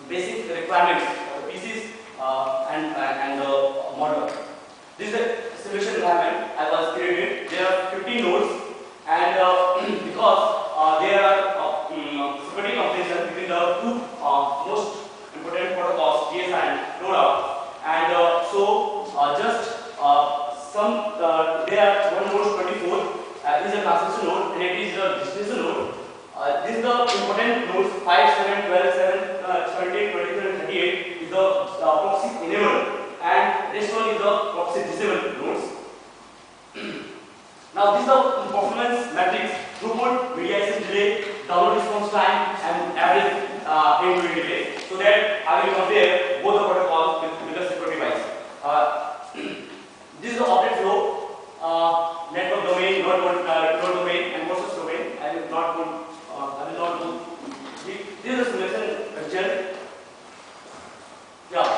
basic requirements of the PCs and the model. This is a simulation environment I was created. There are 15 nodes, and because there are separating comparison between the two most important protocols, DSI and LoRa, and just some there are one node 24 is a transmission node and it is a destination node. This is the important nodes 5, 7, 12, 17, 23, and 38 is the proxy enabled, and this one is the proxy disabled nodes. Now this is the performance matrix: throughput, media access delay, download response time, and average end-to-end delay. So that I will compare both the protocols with the separate device. This is the object flow, network domain, node domain, and process domain. I will not go. This is the simulation result. Yeah.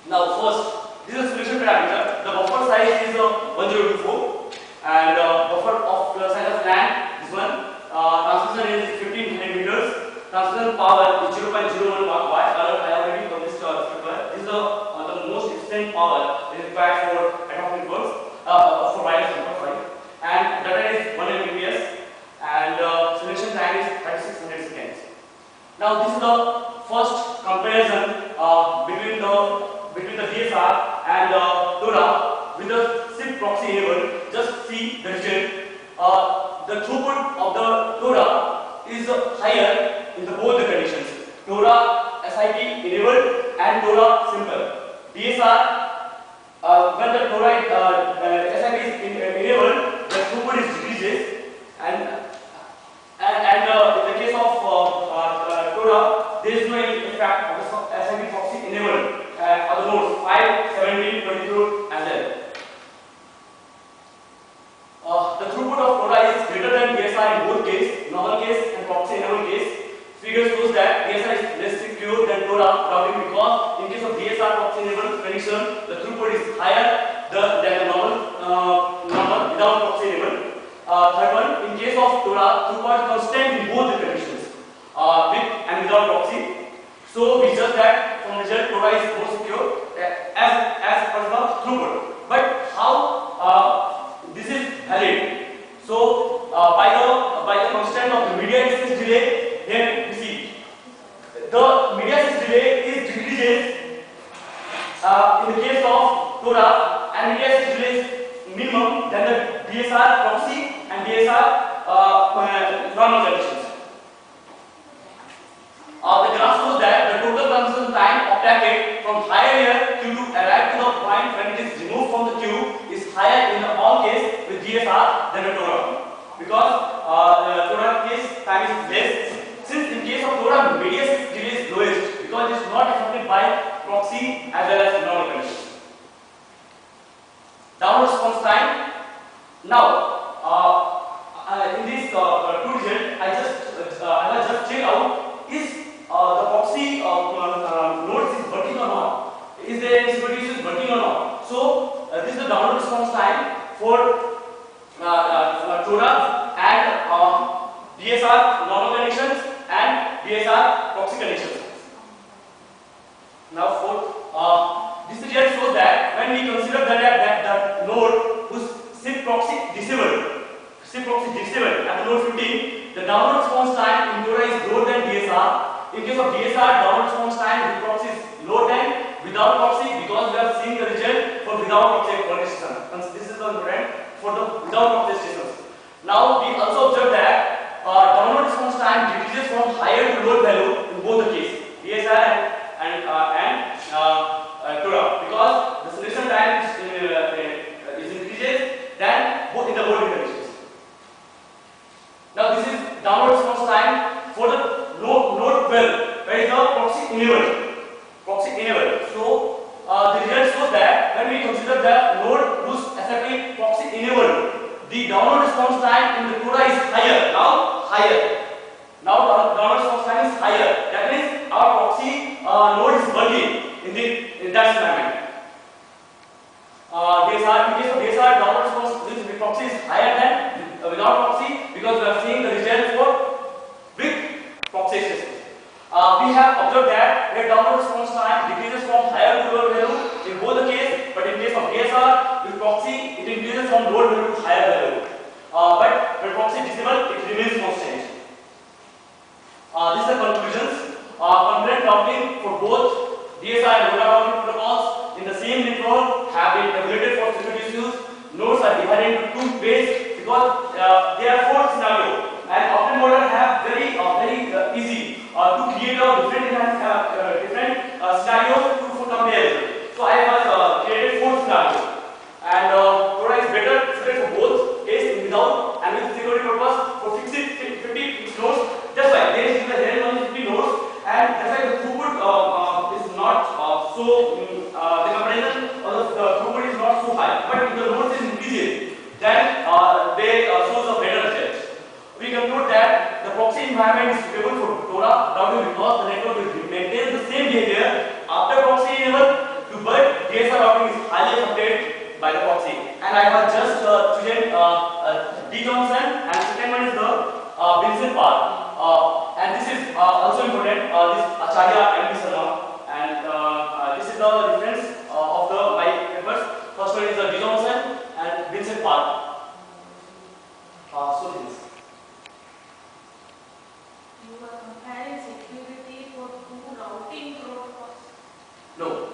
Now first, this is a solution parameter. The buffer size is 1024, and buffer of size of LAN, this one. Transmission is 1500 meters. Transmission power is 0.01 watt. I already published paper. This is the most efficient power is required for atomic networks, for wireless networks, and data is 1 Mbps, and simulation time is 3600 seconds. Now this is the first comparison between the DSR and LoRa with the SIP proxy enabled. Just see the result. The throughput of the LoRa is higher in both the conditions. LoRa SIP enabled and LoRa simple. DSR, when the LoRa SIP is enabled, the throughput is decreases, and in the case of LoRa, there is no effect of the SIP proxy enabled on the nodes 5, 17, 22 as well. The throughput of LoRa is greater than DSR in both case, normal case and proxy enabled case. Figure shows that DSR is less secure than LoRa routing, because in case of DSR proxy enabled connection, the throughput is higher than the normal without proxy enabled. Third one, in case of LoRa, throughput constant in both the conditions, with and without proxy. So we judge that from result LoRa is more secure as per the throughput. But how this is valid? So by the constant of the media access delay, here we see the media access delay is decreases in the case of LoRa, and media access delay is minimum than the DSR proxy and DSR normal conditions. The graph shows that the total transmission time of packet from higher layer queue to arrive to the point when it is removed from the queue is higher in all case with DSR than the LoRa, because the LoRa case time is less. Since in case of LoRa, media delay is lowest because it is not affected by proxy as well as normal conditions. Download response time. Now, in this two result, I was just check out is the proxy nodes is working or not? Is the distribution working or not? So this is the download response time for LoRa and DSR normal conditions and DSR proxy conditions. Now fourth, this result shows that when we consider that node whose SIP proxy disabled at the node 15, the download response time in LoRa is lower than DSR. In case of DSR, download response time with proxy is lower than without proxy, because we are seeing the result for without proxy system. This is the important for the without proxy systems. Now we also observe that download response time decreases from higher to lower value in both the cases, DSR and LoRa, because the solution time is increases than both in the both conditions. Now this is download response time for the node 12, where is the proxy enabled. So the result shows that when we consider the node whose SFP proxy enabled, the download response time in the LoRa is higher. Now download response time is higher. That means our proxy node is working in that environment. DSR, in case of DSR, download response with proxy is higher than without proxy, because we are seeing the result for with proxy systems. We have observed that the download response time decreases from higher to lower value in both the case, but in case of DSR with proxy it increases from lower value to higher value. But when proxy is disabled, it remains constant. These are conclusions. Concurrent routing for both DSR and LoRa routing protocols in the same network have been evaluated for security issues. Nodes are divided into two ways because there are four scenarios, and often model have very easy to create a different scenarios to compare. So I have created four scenarios, and LoRa is better suited for both case without and with security purpose for 50 nodes. That's why there is only 50 nodes, and that's why the throughput is not the comparison of the throughput is not so high. But if the nodes is increases, then they shows a better result. We conclude that the proxy environment is suitable for LoRa routing because the network will maintain the same behavior after proxy enable, but DSR routing is highly affected by the proxy. And I have just chosen D. Johnson, and second one is the Vincent part. And this is also important. This Acharya and Sharma, and this is the difference of the my papers. First one is the D. Johnson and Vincent part. So this. You are comparing security for two routing protocols? No.